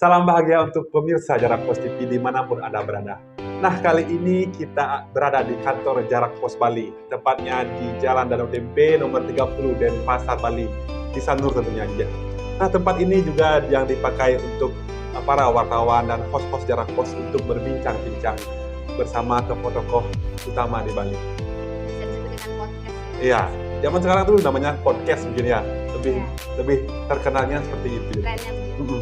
Salam bahagia untuk pemirsa Jarak Pos TV dimanapun Anda berada. Nah, kali ini kita berada di kantor Jarak Pos Bali, tepatnya di Jalan Danau Tempe nomor 30 Denpasar, Bali, di Sanur tentunya aja. Nah, tempat ini juga yang dipakai untuk para wartawan dan host-host Jarak Pos untuk berbincang-bincang bersama tokoh-tokoh utama di Bali. Bisa disebut dengan podcast. Iya, zaman sekarang tuh namanya podcast mungkin ya, lebih terkenalnya seperti itu. Trennya begitu.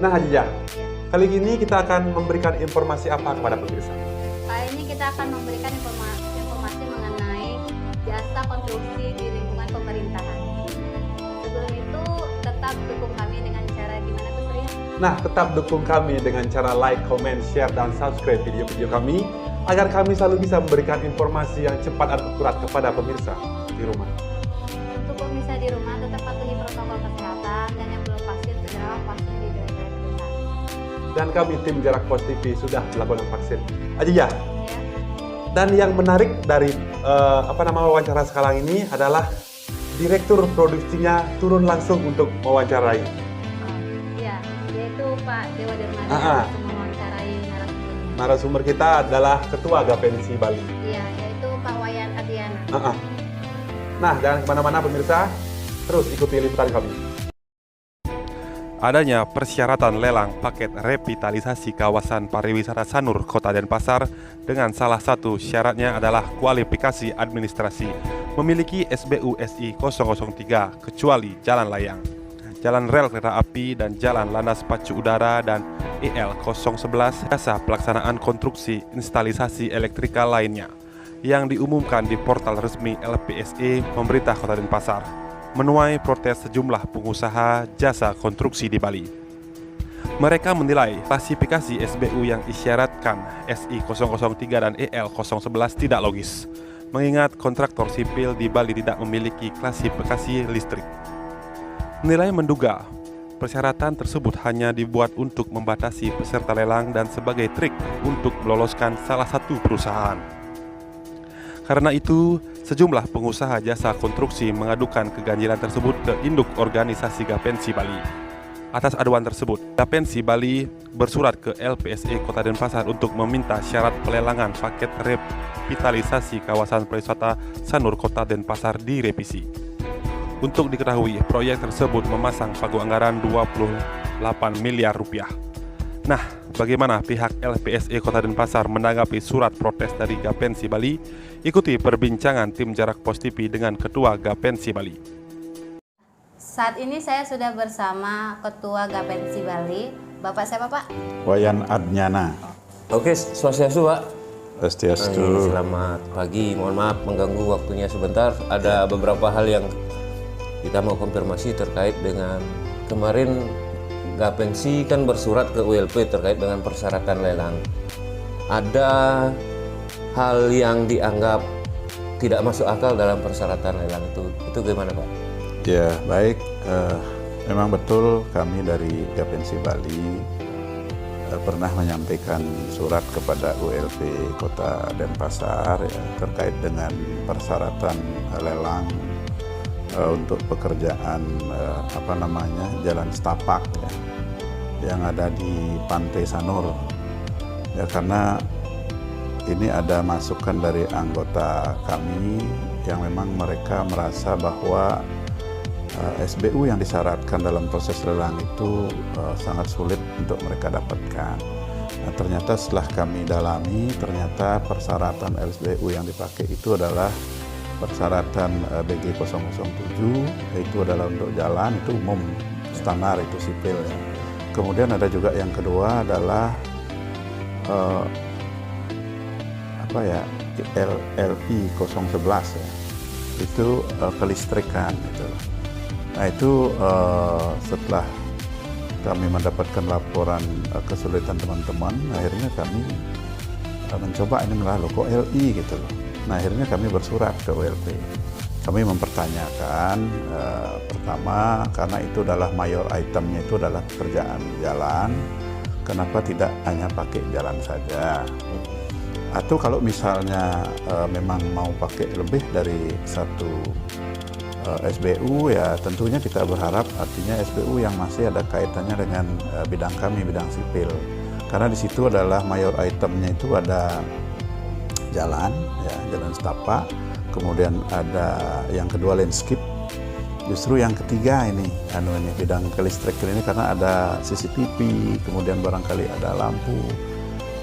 Nah, Haji ya, Ya. kali ini kita akan memberikan informasi apa kepada pemirsa? Kali ini kita akan memberikan informasi mengenai jasa konstruksi di lingkungan pemerintahan. Sebelum itu, tetap dukung kami dengan cara gimana tuh, Sri? Nah, tetap dukung kami dengan cara like, comment, share, dan subscribe video-video kami agar kami selalu bisa memberikan informasi yang cepat dan akurat kepada pemirsa di rumah. Untuk pemirsa di rumah, tetap patuhi protokol kesehatan dan yang belum vaksin segera vaksin di daerah terdekat. Dan kami tim Jarak Pos TV sudah melakukan vaksin. Haji ya, Ya. dan yang menarik dari wawancara sekarang ini adalah direktur produksinya turun langsung untuk mewawancarai. Ya, yaitu Pak Dewa Dermada untuk mewawancarai narasumber. Narasumber kita adalah Ketua Gapensi Bali. Iya, yaitu Pak Wayan Adiana. Nah, jangan kemana-mana pemirsa, terus ikuti liputan kami. Adanya persyaratan lelang paket revitalisasi kawasan pariwisata Sanur, Kota Denpasar, dengan salah satu syaratnya adalah kualifikasi administrasi memiliki SBU SI 003 kecuali jalan layang, jalan rel kereta api dan jalan landas pacu udara, dan EL 011 jasa pelaksanaan konstruksi instalisasi elektrikal lainnya yang diumumkan di portal resmi LPSE pemerintah Kota Denpasar, menuai protes sejumlah pengusaha jasa konstruksi di Bali. Mereka menilai klasifikasi SBU yang isyaratkan SI 003 dan EL 011 tidak logis, mengingat kontraktor sipil di Bali tidak memiliki klasifikasi listrik. Nilai menduga persyaratan tersebut hanya dibuat untuk membatasi peserta lelang dan sebagai trik untuk meloloskan salah satu perusahaan. Karena itu, sejumlah pengusaha jasa konstruksi mengadukan keganjilan tersebut ke induk organisasi Gapensi Bali. Atas aduan tersebut, Gapensi Bali bersurat ke LPSE Kota Denpasar untuk meminta syarat pelelangan paket revitalisasi kawasan pariwisata Sanur Kota Denpasar direvisi. Untuk diketahui, proyek tersebut memasang pagu anggaran 28 miliar rupiah. Nah, bagaimana pihak LPSE Kota Denpasar menanggapi surat protes dari Gapensi Bali? Ikuti perbincangan tim Jarak Pos TV dengan Ketua Gapensi Bali. Saat ini saya sudah bersama Ketua Gapensi Bali. Bapak siapa, Pak? Wayan Adiana. Oke, swastiastu, Pak. Swastiastu. Selamat pagi, mohon maaf mengganggu waktunya sebentar. Ada beberapa hal yang kita mau konfirmasi terkait dengan kemarin Gapensi kan bersurat ke ULP terkait dengan persyaratan lelang. Ada hal yang dianggap tidak masuk akal dalam persyaratan lelang itu gimana, Pak? Ya, baik. Memang betul kami dari Gapensi Bali pernah menyampaikan surat kepada ULP Kota Denpasar ya, terkait dengan persyaratan lelang untuk pekerjaan jalan setapak ya, yang ada di Pantai Sanur ya, karena ini ada masukan dari anggota kami yang memang mereka merasa bahwa SBU yang disyaratkan dalam proses lelang itu sangat sulit untuk mereka dapatkan. Nah, ternyata setelah kami dalami, ternyata persyaratan SBU yang dipakai itu adalah persyaratan BG 007, yaitu adalah untuk jalan, itu umum, standar, itu sipil ya. Kemudian ada juga yang kedua adalah LI 011 ya, itu kelistrikan gitu. Nah itu setelah kami mendapatkan laporan kesulitan teman-teman, akhirnya kami mencoba ini lalu kok LI gitu loh. Nah akhirnya kami bersurat ke ULP. Kami mempertanyakan pertama, karena itu adalah mayor itemnya itu adalah pekerjaan jalan, kenapa tidak hanya pakai jalan saja? Atau kalau misalnya memang mau pakai lebih dari satu SBU ya tentunya kita berharap artinya SBU yang masih ada kaitannya dengan bidang kami, bidang sipil. Karena di situ adalah mayor itemnya itu ada jalan, ya, jalan setapak, kemudian ada yang kedua landscape, justru yang ketiga ini bidang kelistrikan ini karena ada CCTV, kemudian barangkali ada lampu.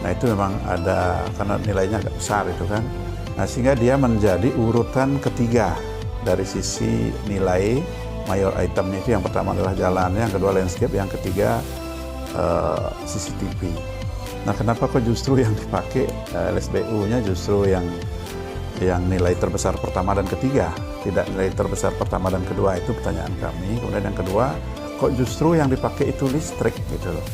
Nah itu memang ada karena nilainya agak besar itu kan. Nah sehingga dia menjadi urutan ketiga dari sisi nilai mayor itemnya itu. Yang pertama adalah jalannya, yang kedua landscape, yang ketiga CCTV. Nah kenapa kok justru yang dipakai LSBU-nya justru yang nilai terbesar pertama dan ketiga, tidak nilai terbesar pertama dan kedua, itu pertanyaan kami. Kemudian yang kedua, kok justru yang dipakai itu listrik gitu loh.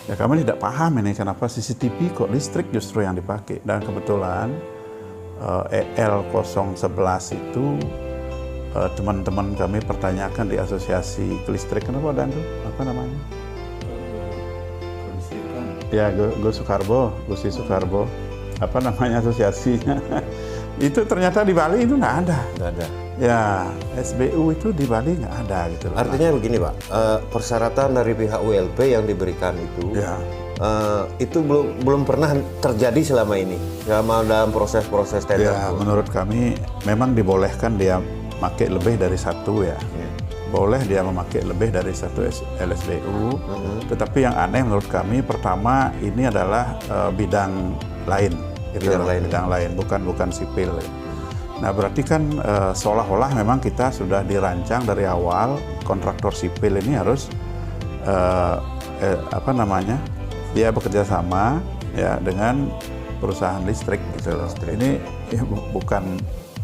Ya kami tidak paham ini kenapa CCTV kok listrik justru yang dipakai. Dan kebetulan EL011 itu teman-teman kami pertanyakan di asosiasi kelistrikan apa namanya? Ya, Gusti Soekarbo, apa namanya asosiasinya? Itu ternyata di Bali itu nggak ada. Nggak ada. Ya, SBU itu di Bali nggak ada gitu loh. Artinya begini Pak, persyaratan dari pihak ULP yang diberikan itu, Ya. Itu belum pernah terjadi selama ini, selama dalam proses-proses tender. Ya, menurut kami memang dibolehkan dia pakai lebih dari satu ya. Boleh dia memakai lebih dari satu LSBU, tetapi yang aneh menurut kami pertama ini adalah bidang lain, bidang lain, bukan sipil. Nah berarti kan seolah-olah memang kita sudah dirancang dari awal kontraktor sipil ini harus dia bekerja sama ya dengan perusahaan listrik gitu loh. Ini ya, bukan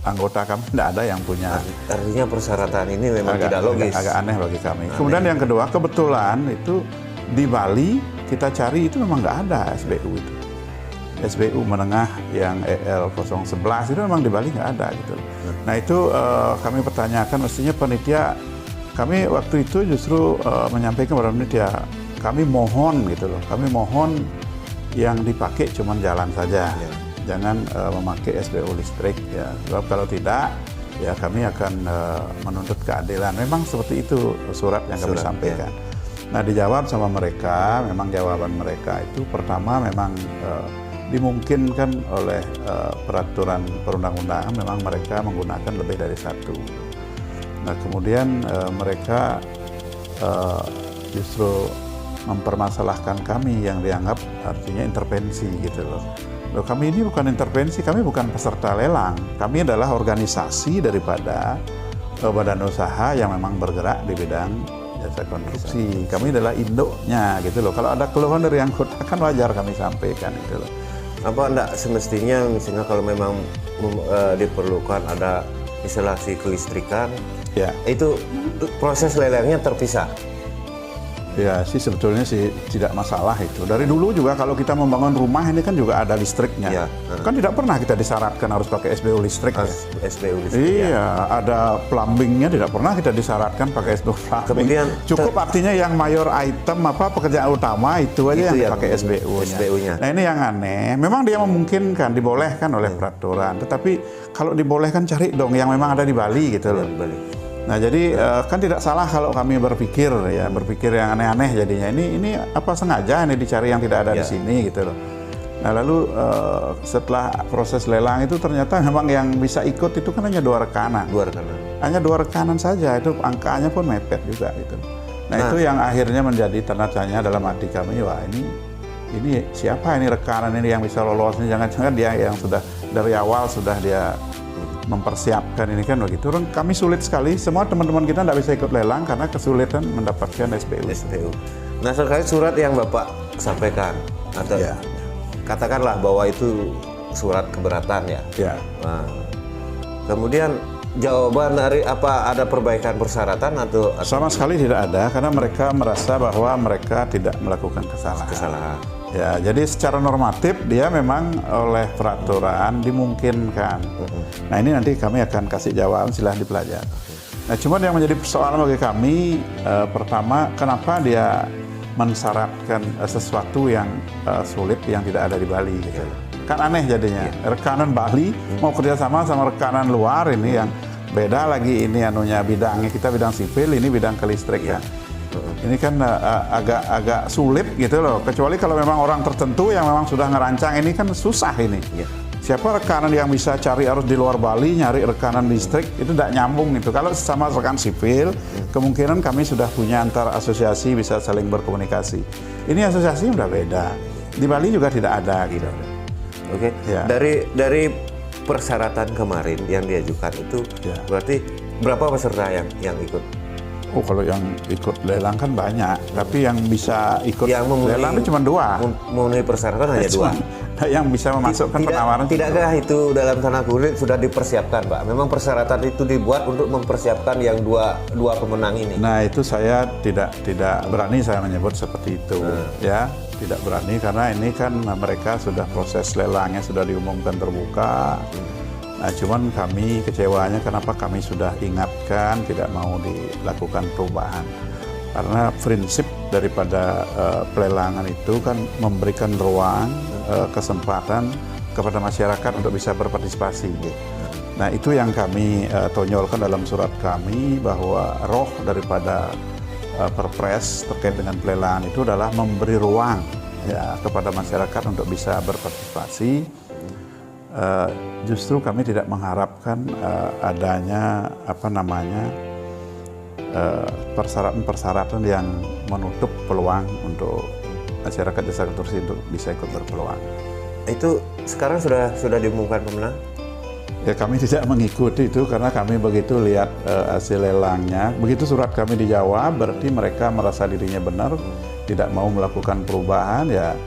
anggota kami, tidak ada yang punya. Artinya persyaratan ini memang tidak logis. Agak aneh bagi kami. Kemudian yang kedua, kebetulan itu di Bali kita cari itu memang nggak ada SBU itu. SBU menengah yang EL011 itu memang di Bali nggak ada gitu. Nah itu kami pertanyakan, mestinya panitia, kami waktu itu justru menyampaikan kepada panitia, kami mohon gitu loh, kami mohon yang dipakai cuma jalan saja. Jangan memakai SBU listrik ya. Sebab kalau tidak ya kami akan menuntut keadilan. Memang seperti itu surat yang kami sampaikan. Nah dijawab sama mereka, memang jawaban mereka itu pertama memang dimungkinkan oleh peraturan perundang-undangan memang mereka menggunakan lebih dari satu. Nah kemudian mereka justru mempermasalahkan kami yang dianggap artinya intervensi gitu loh. Loh, kami ini bukan intervensi, kami bukan peserta lelang. Kami adalah organisasi daripada badan usaha yang memang bergerak di bidang jasa konstruksi. Kami adalah induknya gitu loh. Kalau ada keluhan dari anggota kan wajar kami sampaikan gitu loh. Apa enggak semestinya misalnya kalau memang diperlukan ada instalasi kelistrikan, ya itu proses lelangnya terpisah? Ya sih sebetulnya sih tidak masalah itu. Dari dulu juga kalau kita membangun rumah ini kan juga ada listriknya. Ya. Kan tidak pernah kita disyaratkan harus pakai SBU listrik. SBU listrik. Iya, ada plumbingnya tidak pernah kita disyaratkan pakai SBU plumbing. Kemudian cukup artinya yang mayor item pekerjaan utama itu aja yang pakai SBU-nya. Nah ini yang aneh. Memang dia memungkinkan dibolehkan oleh peraturan, tetapi kalau dibolehkan cari dong yang memang ada di Bali gitu loh. Nah jadi kan tidak salah kalau kami berpikir yang aneh-aneh jadinya. Ini apa sengaja ini dicari yang tidak ada di sini gitu loh. Nah lalu setelah proses lelang itu ternyata memang yang bisa ikut itu kan hanya 2 rekanan. Hanya 2 rekanan saja, itu angkanya pun mepet juga gitu. Nah itu yang akhirnya menjadi tanda tanya dalam hati kami, wah ini siapa ini rekanan ini yang bisa lolos ini, jangan-jangan dia yang sudah dari awal sudah dia mempersiapkan ini kan begitu. Kami sulit sekali, semua teman-teman kita tidak bisa ikut lelang karena kesulitan mendapatkan SBU. Nah terkait surat yang Bapak sampaikan atau katakanlah bahwa itu surat keberatan ya. Nah, kemudian jawaban dari apa, ada perbaikan persyaratan atau sama sekali tidak ada, karena mereka merasa bahwa mereka tidak melakukan kesalahan. Ya, jadi secara normatif dia memang oleh peraturan dimungkinkan. Nah ini nanti kami akan kasih jawaban, silahkan dipelajari. Nah cuma yang menjadi persoalan bagi kami, pertama kenapa dia mensyaratkan sesuatu yang sulit yang tidak ada di Bali gitu. Kan aneh jadinya. Rekanan Bali mau kerjasama sama rekanan luar ini yang Beda lagi ini anunya bidangnya, kita bidang sipil, ini bidang kelistrik ya. Ini kan agak sulit gitu loh. Kecuali kalau memang orang tertentu yang memang sudah ngerancang, ini kan susah ini. Siapa rekanan yang bisa cari arus di luar Bali, nyari rekanan listrik, itu tidak nyambung itu. Kalau sesama rekan sipil, kemungkinan kami sudah punya antar asosiasi bisa saling berkomunikasi. Ini asosiasinya udah beda. Di Bali juga tidak ada gitu. Oke. Ya. Dari persyaratan kemarin yang diajukan itu berarti berapa peserta yang ikut? Oh, kalau yang ikut lelang kan banyak, tapi yang bisa ikut yang lelang itu cuma 2. Memenuhi persyaratan hanya 2. Yang bisa memasukkan penawaran. Tidakkah itu dalam tanda kutip sudah dipersiapkan, Pak? Memang persyaratan itu dibuat untuk mempersiapkan yang dua pemenang ini. Nah, itu saya tidak berani saya menyebut seperti itu, ya. Tidak berani karena ini kan mereka sudah proses lelangnya sudah diumumkan terbuka. Nah, cuman kami kecewanya kenapa kami sudah ingatkan tidak mau dilakukan perubahan. Karena prinsip daripada pelelangan itu kan memberikan ruang, kesempatan kepada masyarakat untuk bisa berpartisipasi. Nah, itu yang kami tonjolkan dalam surat kami bahwa roh daripada perpres terkait dengan pelelangan itu adalah memberi ruang ya kepada masyarakat untuk bisa berpartisipasi. Justru kami tidak mengharapkan adanya persyaratan-persyaratan yang menutup peluang untuk masyarakat desa Ketursi untuk bisa ikut berpeluang. Itu sekarang sudah diumumkan pemenang? Ya, kami tidak mengikuti itu karena kami begitu lihat hasil lelangnya, begitu surat kami dijawab berarti mereka merasa dirinya benar, tidak mau melakukan perubahan ya.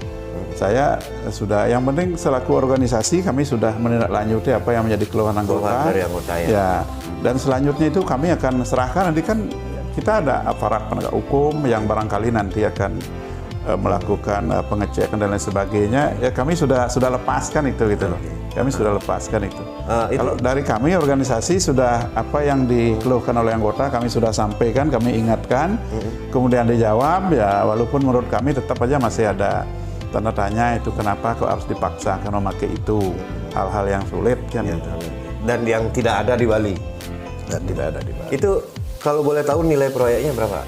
Saya sudah, yang penting selaku organisasi kami sudah menindaklanjuti apa yang menjadi keluhan anggota. Dari anggota ya. Dan selanjutnya itu kami akan serahkan, nanti kan kita ada aparat penegak hukum yang barangkali nanti akan melakukan pengecekan dan lain sebagainya. Ya, kami sudah lepaskan itu gitu loh. Kami sudah lepaskan itu. Kalau dari kami organisasi sudah apa yang dikeluhkan oleh anggota kami sudah sampaikan, kami ingatkan, kemudian dijawab ya, walaupun menurut kami tetap aja masih ada tanda tanya itu kenapa kok harus dipaksakan memakai itu, hal-hal yang sulit kan dan yang tidak ada di Bali. Dan tidak ada di Bali. Itu kalau boleh tahu nilai proyeknya berapa?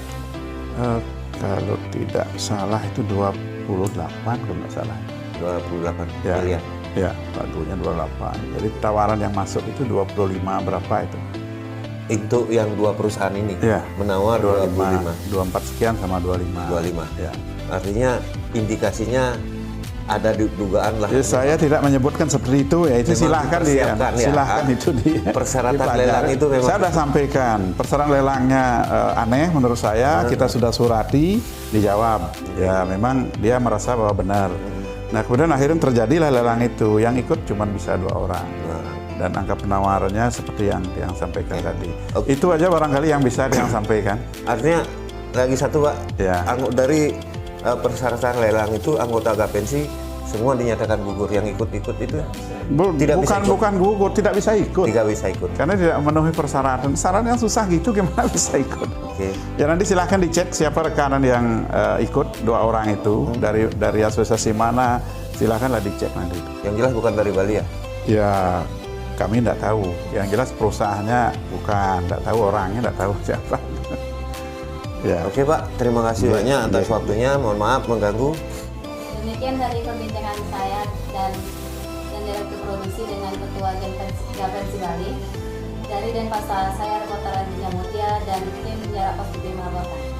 Kalau tidak salah itu 28 kalau nggak salah. 28 ya, miliar. Ya, lagunya 28. Jadi tawaran yang masuk itu 25 berapa itu? Itu yang 2 perusahaan ini ya, menawar 25. 24 sekian sama 25. 25. Ya. Artinya indikasinya ada dugaan lah. Ya, saya tidak menyebutkan seperti itu ya. Itu silahkan silahkan itu di persyaratan lelang itu memang. Saya sudah sampaikan persyaratan lelangnya aneh menurut saya. Kita sudah surati, dijawab. Ya memang dia merasa bahwa benar. Nah kemudian akhirnya terjadilah lelang itu. Yang ikut cuma bisa 2 orang. Dan angka penawarannya seperti yang sampaikan tadi. Itu aja barangkali yang bisa yang sampaikan. Artinya lagi satu Pak. Ya. Dari persyaratan lelang itu anggota Gapensi semua dinyatakan gugur, yang ikut-ikut itu bukan gugur, tidak bisa ikut. Tidak bisa ikut karena tidak memenuhi persyaratan. Syarat yang susah gitu gimana bisa ikut? Ya nanti silahkan dicek siapa rekanan yang ikut 2 orang itu dari asosiasi mana, silahkanlah dicek nanti. Yang jelas bukan dari Bali ya? Ya kami tidak tahu. Yang jelas perusahaannya bukan, tidak tahu orangnya, tidak tahu siapa. Ya. Oke Pak, terima kasih banyak atas waktunya. Mohon maaf mengganggu. Demikian dari perbincangan saya dan Direktur Produksi dengan Ketua Gapensi Bali. Dari Denpasar, saya reporter Raditya Mutia dan tim Jarak Pos TV melaporkan.